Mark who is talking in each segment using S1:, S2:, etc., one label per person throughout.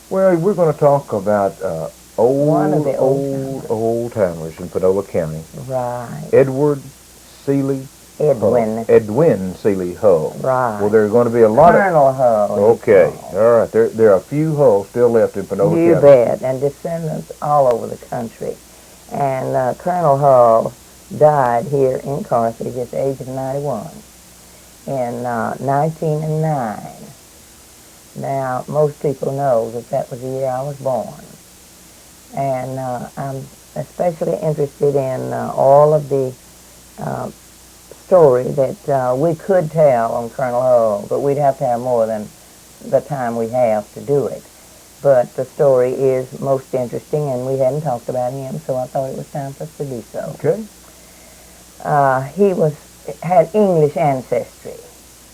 S1: Well, we're going to talk about
S2: One of
S1: old,
S2: the old timers.
S1: old timers in Panola County.
S2: Right.
S1: Edward Sealey Hull.
S2: Edwin.
S1: Edwin Sealey Hull. Well,
S2: Right.
S1: there are going to be a lot of...
S2: Colonel Hull, he's
S1: Okay,
S2: called.
S1: all right. There are a few Hulls still left in Panola
S2: You
S1: County.
S2: bet. And descendants all over the country. And Colonel Hull died here in Carthage at the age of 91 in 1909. Now, most people know that that was the year I was born. And I'm especially interested in all of the story that we could tell on Colonel Hull, but we'd have to have more than the time we have to do it. But the story is most interesting, and we hadn't talked about him, so I thought it was time for us to do so.
S1: Okay.
S2: He had English ancestry.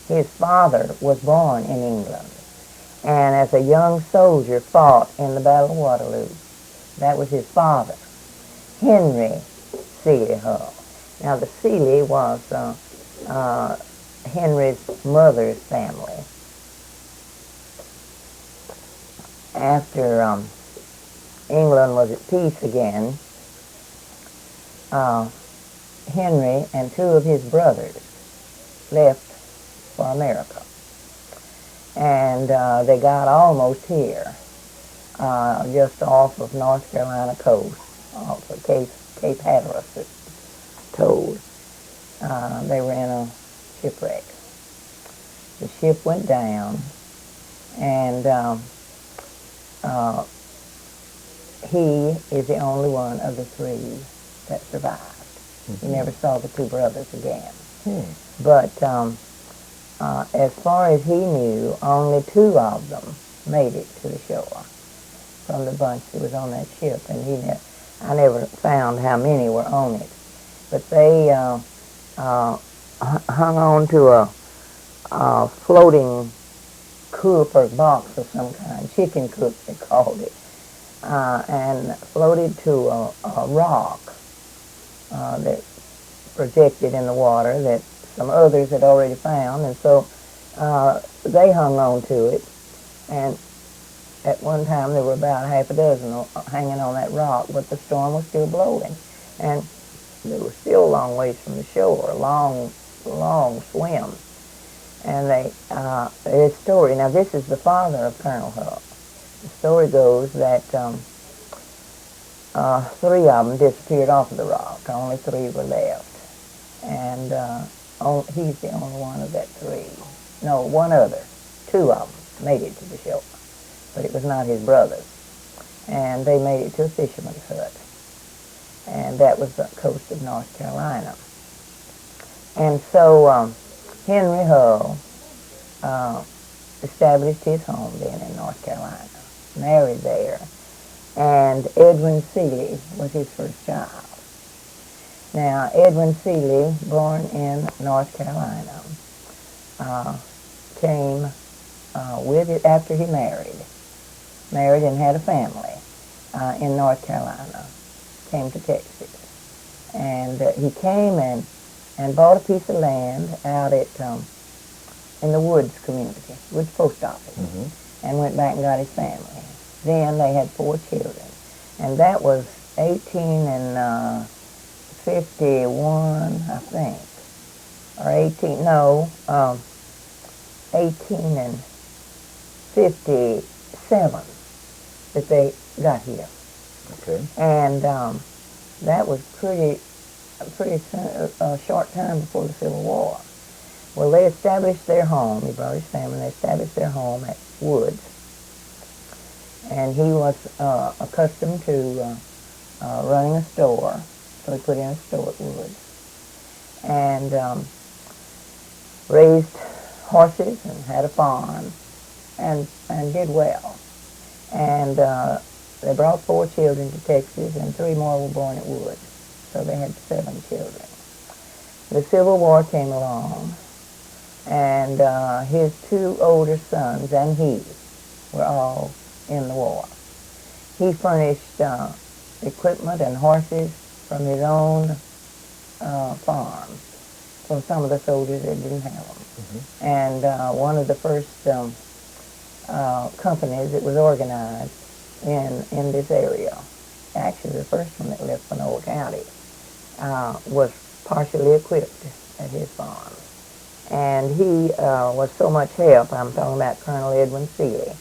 S2: His father was born in England, and as a young soldier fought in the Battle of Waterloo. That was his father, Henry Sealey Hull. Now, the Sealey was Henry's mother's family. After England was at peace again, Henry and two of his brothers left for America. And they got almost here, just off of North Carolina coast, off of Cape Hatteras, it's told. They were in a shipwreck. The ship went down, and he is the only one of the three that survived. He never saw the two brothers again. But as far as he knew, only two of them made it to the shore from the bunch that was on that ship, and I never found how many were on it. But they hung on to a floating coop or box of some kind, chicken coop they called it, and floated to a rock that projected in the water that some others had already found, and so they hung on to it, and at one time there were about half a dozen hanging on that rock, but the storm was still blowing, and they were still a long ways from the shore, a long swim. And his story, now this is the father of Colonel Hull. The story goes that three of them disappeared off of the rock. Only three were left. And he's the only one of that three. No, one other. Two of them made it to the shore. But it was not his brothers. And they made it to a fisherman's hut. And that was the coast of North Carolina. And so Henry Hull established his home then in North Carolina, married there, and Edwin Sealey was his first child. Now, Edwin Sealey, born in North Carolina, came with it after he married and had a family in North Carolina, came to Texas. And he came and bought a piece of land out at in the Woods community, Woods Post Office, and went back and got his family. Then they had 4 children, and that was 1851, I think, or 1857 that they got here.
S1: Okay.
S2: And that was a short time before the Civil War. Well, they established their home. He brought his family. They established their home at Woods, and he was accustomed to running a store, so he put in a store at Woods, and raised horses and had a farm, and did well. And they brought 4 children to Texas, and 3 more were born at Woods, so they had 7 children. The Civil War came along, and his 2 older sons and he were all in the war. He furnished equipment and horses from his own farm for some of the soldiers that didn't have them. And one of the first companies that was organized in this area. Actually, the first one that left Pinole County was partially equipped at his farm. And he was so much help. I'm talking about Colonel Edwin Sealey.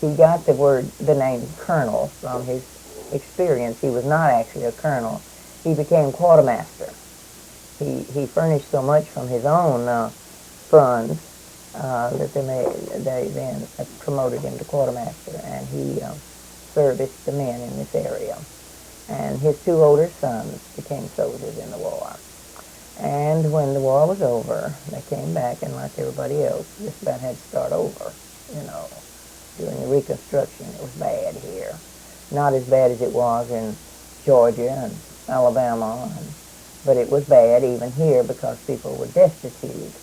S2: He got the name Colonel from his experience. He was not actually a colonel. He became quartermaster. He furnished so much from his own funds that they then promoted him to quartermaster, and he serviced the men in this area. And his two older sons became soldiers in the war. And when the war was over, they came back, and like everybody else, just about had to start over, you know. During the Reconstruction, it was bad here. Not as bad as it was in Georgia and Alabama, but it was bad even here because people were destitute.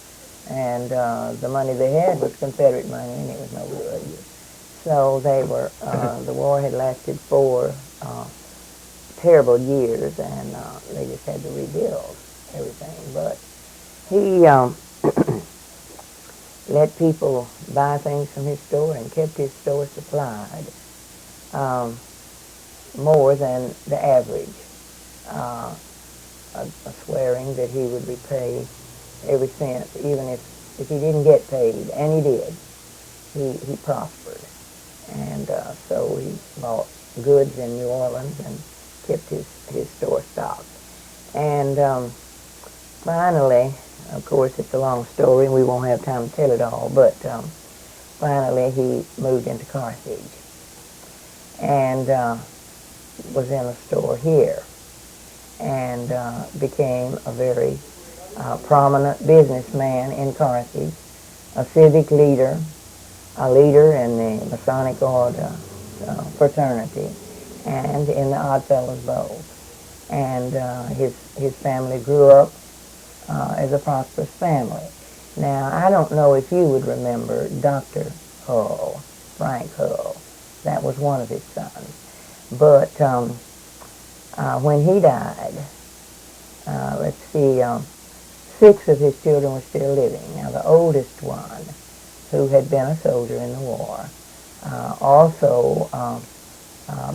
S2: And the money they had was Confederate money, and it was no good. So they were, the war had lasted 4 terrible years, and they just had to rebuild everything. But he let people buy things from his store and kept his store supplied more than the average, swearing that he would repay every cent, even if he didn't get paid, and he did. He prospered. And so he bought goods in New Orleans and kept his store stocked. And finally, of course, it's a long story, and we won't have time to tell it all, but finally he moved into Carthage and was in a store here and became a very prominent businessman in Carthage, a civic leader, a leader in the Masonic Order fraternity, and in the Oddfellows both. And his family grew up as a prosperous family. Now, I don't know if you would remember Dr. Hull, Frank Hull. That was one of his sons. But when he died, let's see, 6 of his children were still living. Now, the oldest one, who had been a soldier in the war, also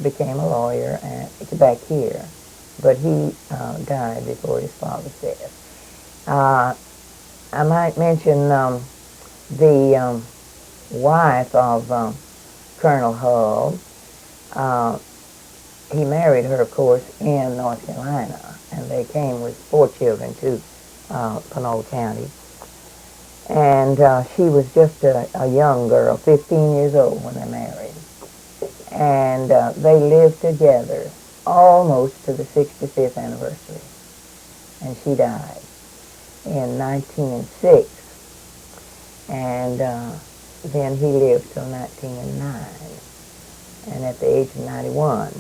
S2: became a lawyer and back here, but he died before his father's death. I might mention the wife of Colonel Hull. He married her, of course, in North Carolina, and they came with 4 children to Pinole County. And she was just a young girl, 15 years old when they married. And they lived together almost to the 65th anniversary. And she died in 1906. And then he lived till 1909. And at the age of 91.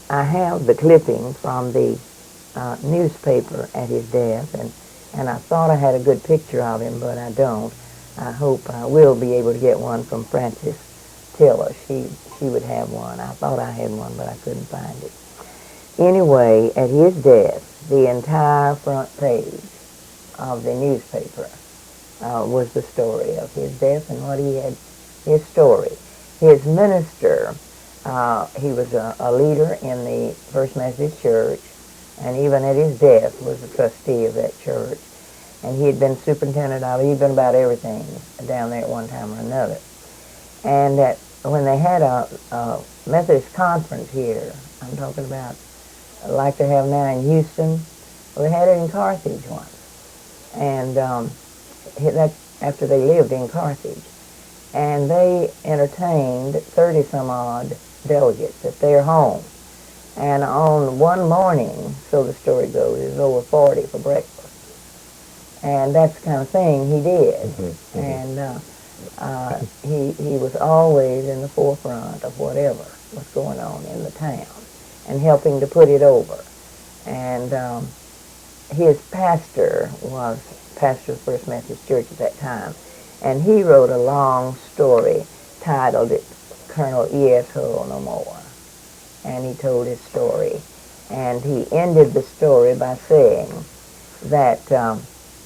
S2: I have the clipping from the newspaper at his death, and I thought I had a good picture of him, but I don't. I hope I will be able to get one from Frances Tiller. She would have one. I thought I had one, but I couldn't find it. Anyway, at his death, the entire front page of the newspaper was the story of his death and what he had, his story. His minister, he was a leader in the First Methodist Church, and even at his death was a trustee of that church. And he had been superintendent of it. He'd been about everything down there at one time or another. And when they had a Methodist conference here, I'm talking about like they have now in Houston, well, they had it in Carthage once. And that's after they lived in Carthage. And they entertained 30-some-odd delegates at their home. And on one morning, so the story goes, it was over 40 for breakfast. And that's the kind of thing he did. Mm-hmm. And he was always in the forefront of whatever was going on in the town and helping to put it over. And his pastor was pastor of First Methodist Church at that time. And he wrote a long story titled Colonel E.S. Hull No More. And he told his story. And he ended the story by saying that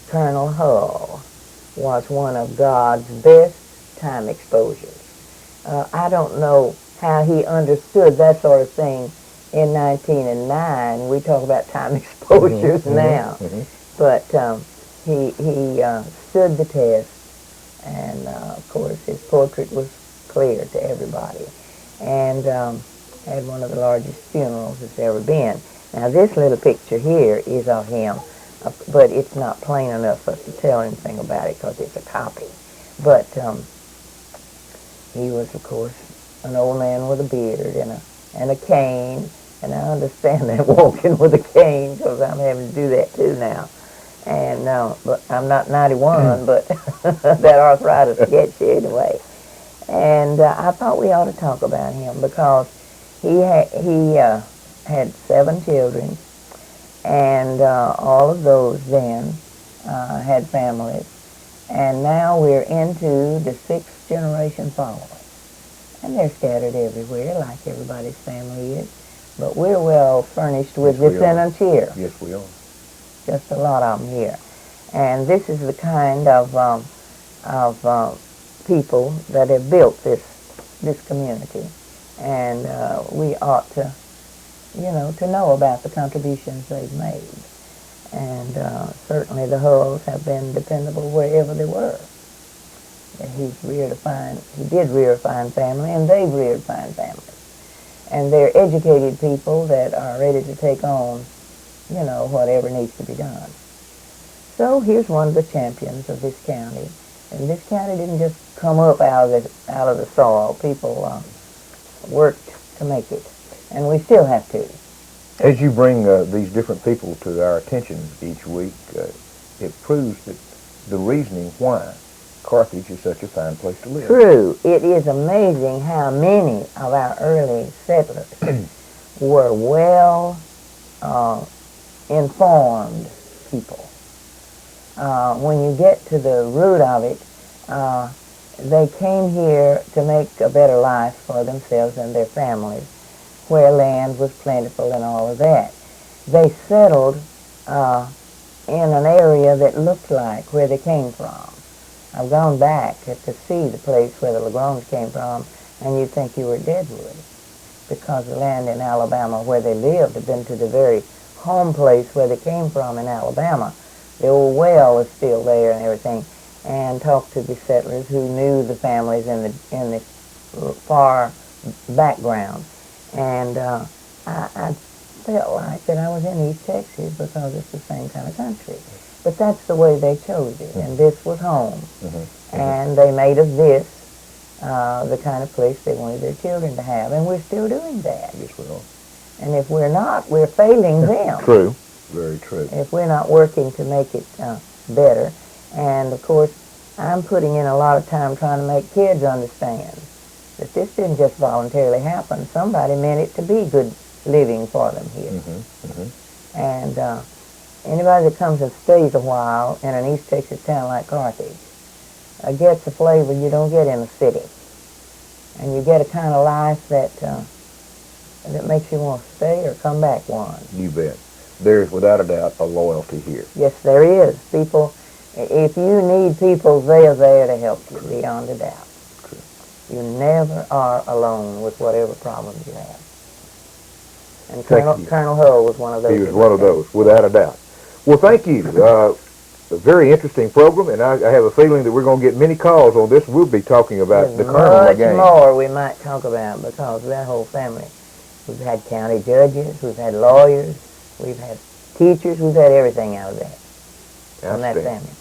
S2: Colonel Hull was one of God's best time exposures. I don't know how he understood that sort of thing in 1909. We talk about time exposures now. But he stood the test, and of course his portrait was clear to everybody, and had one of the largest funerals that's ever been. Now this little picture here is of him, but it's not plain enough for us to tell anything about it because it's a copy. But he was, of course, an old man with a beard and a cane, and I understand that walking with a cane because I'm having to do that too now. And but I'm not 91, but that arthritis gets you anyway. And I thought we ought to talk about him because he had 7 children, and all of those then had families. And now we're into the 6th generation following. And they're scattered everywhere, like everybody's family is. But we're well furnished with descendants here.
S1: Yes, we are.
S2: Just a lot of them here. And this is the kind of people that have built this community. And we ought to, to know about the contributions they've made. And certainly the Hulls have been dependable wherever they were. And he did rear a fine family, and they've reared fine families. And they're educated people that are ready to take on, whatever needs to be done. So here's one of the champions of this county. And this county didn't just come up out of the soil. People worked to make it. And we still have to.
S1: As you bring these different people to our attention each week, it proves that the reasoning why Carthage is such a fine place to live.
S2: True. It is amazing how many of our early settlers were well informed people. When you get to the root of it, they came here to make a better life for themselves and their families, where land was plentiful and all of that. They settled in an area that looked like where they came from. I've gone back to see the place where the LaGrange came from, and you'd think you were at Deadwood, because the land in Alabama where they lived had been to the very home place where they came from in Alabama. The old well was still there and everything, and talked to the settlers who knew the families in the far background. And I felt like that I was in East Texas because it's the same kind of country. But that's the way they chose it, and this was home. And they made of this the kind of place they wanted their children to have, and we're still doing that.
S1: Yes, we are.
S2: And if we're not, we're failing them.
S1: True. Very true.
S2: If we're not working to make it better. And, of course, I'm putting in a lot of time trying to make kids understand that this didn't just voluntarily happen. Somebody meant it to be good living for them here. And anybody that comes and stays a while in an East Texas town like Carthage gets a flavor you don't get in a city. And you get a kind of life that makes you want to stay or come back one.
S1: You bet. There's without a doubt a loyalty here.
S2: Yes, there is. People, if you need people, they are there to help you, beyond a doubt.
S1: True.
S2: You never are alone with whatever problems you have. And Colonel Hull was one of those.
S1: He was one of those, without a doubt. Well, thank you. A very interesting program, and I have a feeling that we're going to get many calls on this. We'll be talking about the Colonel again.
S2: Much more we might talk about because of that whole family. We've had county judges, we've had lawyers, we've had teachers, we've had everything out of that. From that family.